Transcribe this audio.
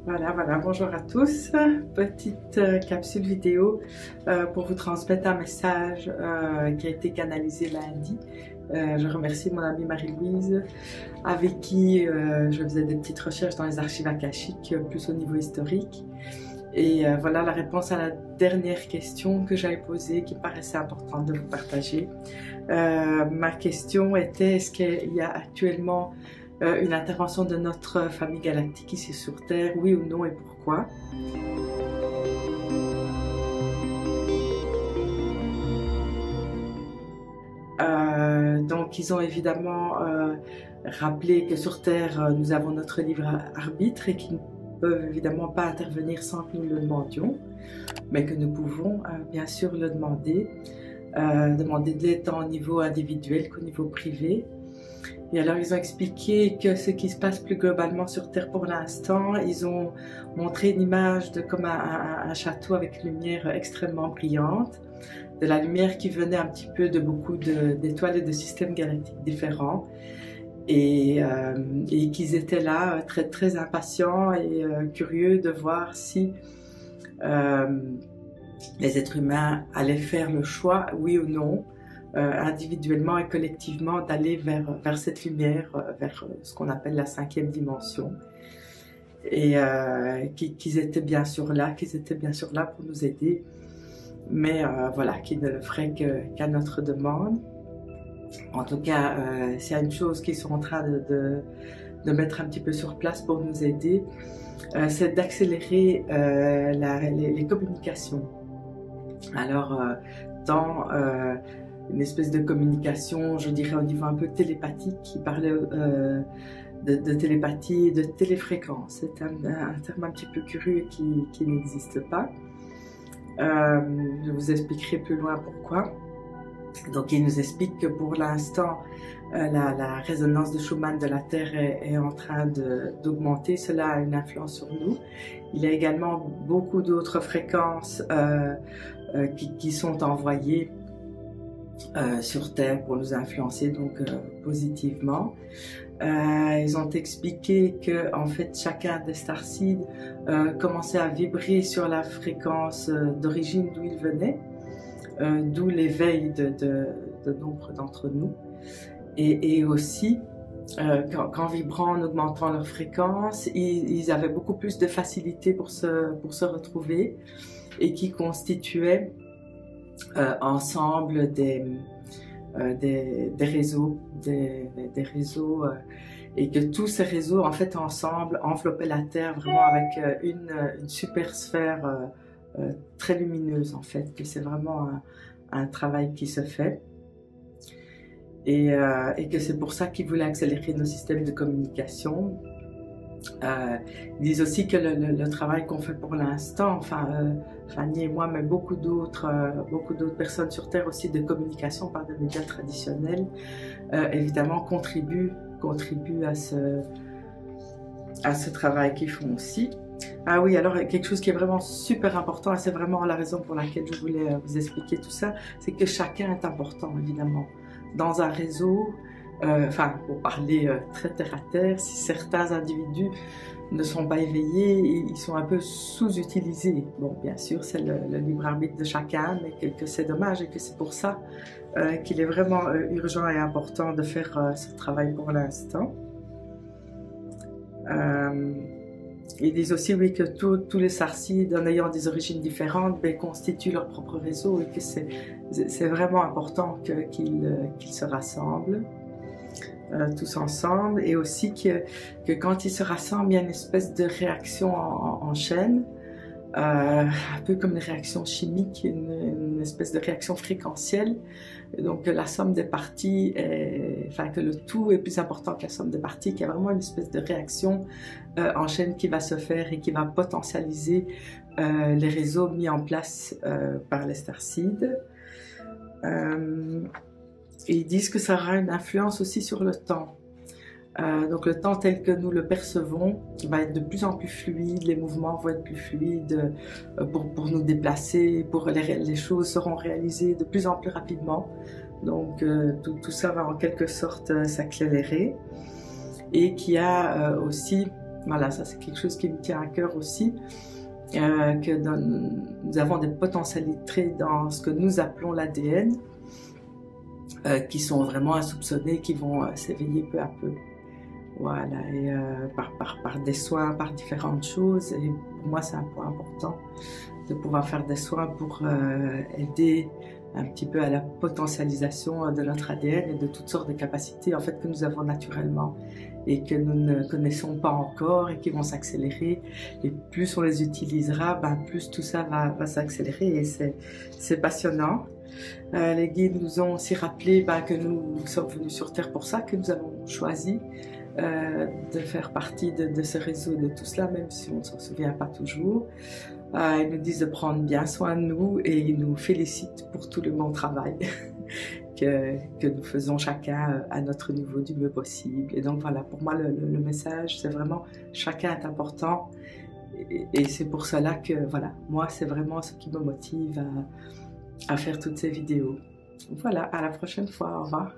Voilà, bonjour à tous. Petite capsule vidéo pour vous transmettre un message qui a été canalisé lundi. Je remercie mon amie Marie-Louise avec qui je faisais des petites recherches dans les archives akashiques, plus au niveau historique. Et voilà la réponse à la dernière question que j'avais posée qui me paraissait importante de vous partager. Ma question était, est-ce qu'il y a actuellement une intervention de notre famille galactique ici sur Terre, oui ou non et pourquoi? Donc ils ont évidemment rappelé que sur Terre nous avons notre libre arbitre et qu'ils ne peuvent évidemment pas intervenir sans que nous le demandions, mais que nous pouvons bien sûr le demander, demander de l'aide tant au niveau individuel qu'au niveau privé. Et alors ils ont expliqué que ce qui se passe plus globalement sur Terre pour l'instant, ils ont montré une image de comme un château avec une lumière extrêmement brillante, de la lumière qui venait un petit peu de beaucoup d'étoiles et de systèmes galactiques différents, et qu'ils étaient là très impatients et curieux de voir si les êtres humains allaient faire le choix, oui ou non, individuellement et collectivement, d'aller vers cette lumière, vers ce qu'on appelle la 5e dimension, et qu'ils étaient bien sûr là, pour nous aider, mais voilà, qu'ils ne le feraient qu'à notre demande. En tout cas, s'il y a une chose qu'ils sont en train de mettre un petit peu sur place pour nous aider, c'est d'accélérer les communications. Alors, dans une espèce de communication, je dirais au niveau un peu télépathique, qui parlait de télépathie et de téléfréquence. C'est un terme un petit peu curieux qui n'existe pas. Je vous expliquerai plus loin pourquoi. Donc il nous explique que pour l'instant, la résonance de Schumann de la Terre est en train d'augmenter. Cela a une influence sur nous. Il y a également beaucoup d'autres fréquences qui sont envoyées sur Terre pour nous influencer donc positivement. Ils ont expliqué que en fait chacun des starseeds commençait à vibrer sur la fréquence d'origine d'où il venait, d'où l'éveil de nombre d'entre nous, et aussi qu'en vibrant, en augmentant leur fréquence, ils avaient beaucoup plus de facilité pour se retrouver, et qui constituaient ensemble des réseaux, et que tous ces réseaux en fait ensemble enveloppaient la Terre vraiment avec une super sphère très lumineuse en fait, que c'est vraiment un travail qui se fait, et que c'est pour ça qu'ils voulaient accélérer nos systèmes de communication. Ils disent aussi que le travail qu'on fait pour l'instant, enfin Fanny et moi, mais beaucoup d'autres personnes sur Terre aussi, de communication par des médias traditionnels, évidemment contribuent à ce travail qu'ils font aussi. Ah oui, alors quelque chose qui est vraiment super important, et c'est vraiment la raison pour laquelle je voulais vous expliquer tout ça, c'est que chacun est important évidemment. Dans un réseau, enfin pour parler très terre à terre, si certains individus ne sont pas éveillés, ils sont un peu sous-utilisés. Bon, bien sûr, c'est le libre arbitre de chacun, mais que c'est dommage, et que c'est pour ça qu'il est vraiment urgent et important de faire ce travail pour l'instant. Ils disent aussi, oui, que tous les starseeds, en ayant des origines différentes, constituent leur propre réseau, et que c'est vraiment important qu'ils se rassemblent tous ensemble, et aussi que quand ils se rassemblent, il y a une espèce de réaction en chaîne, un peu comme une réaction chimique, une espèce de réaction fréquentielle. Donc la somme des parties, enfin que le tout est plus important que la somme des parties, qu'il y a vraiment une espèce de réaction en chaîne qui va se faire et qui va potentialiser les réseaux mis en place par les starseeds. Et ils disent que ça aura une influence aussi sur le temps. Donc le temps tel que nous le percevons va être de plus en plus fluide, les mouvements vont être plus fluides pour nous déplacer, les choses seront réalisées de plus en plus rapidement. Donc tout ça va en quelque sorte s'accélérer. Et qu'il y a aussi Voilà, ça c'est quelque chose qui me tient à cœur aussi, nous avons des potentialités dans ce que nous appelons l'ADN, qui sont vraiment insoupçonnées, qui vont s'éveiller peu à peu. Voilà, et par des soins, par différentes choses. Et pour moi, c'est un point important de pouvoir faire des soins pour aider un petit peu à la potentialisation de notre ADN et de toutes sortes de capacités en fait que nous avons naturellement et que nous ne connaissons pas encore et qui vont s'accélérer. Et plus on les utilisera, plus tout ça va s'accélérer et c'est passionnant. Les guides nous ont aussi rappelé que nous sommes venus sur Terre pour ça, que nous avons choisi de faire partie de ce réseau, de tout cela, même si on ne s'en souvient pas toujours. Ils nous disent de prendre bien soin de nous et ils nous félicitent pour tout le bon travail que nous faisons chacun à notre niveau du mieux possible. Et donc voilà, pour moi le message c'est vraiment chacun est important et c'est pour cela que voilà, moi c'est vraiment ce qui me motive à faire toutes ces vidéos. Voilà, à la prochaine fois, au revoir.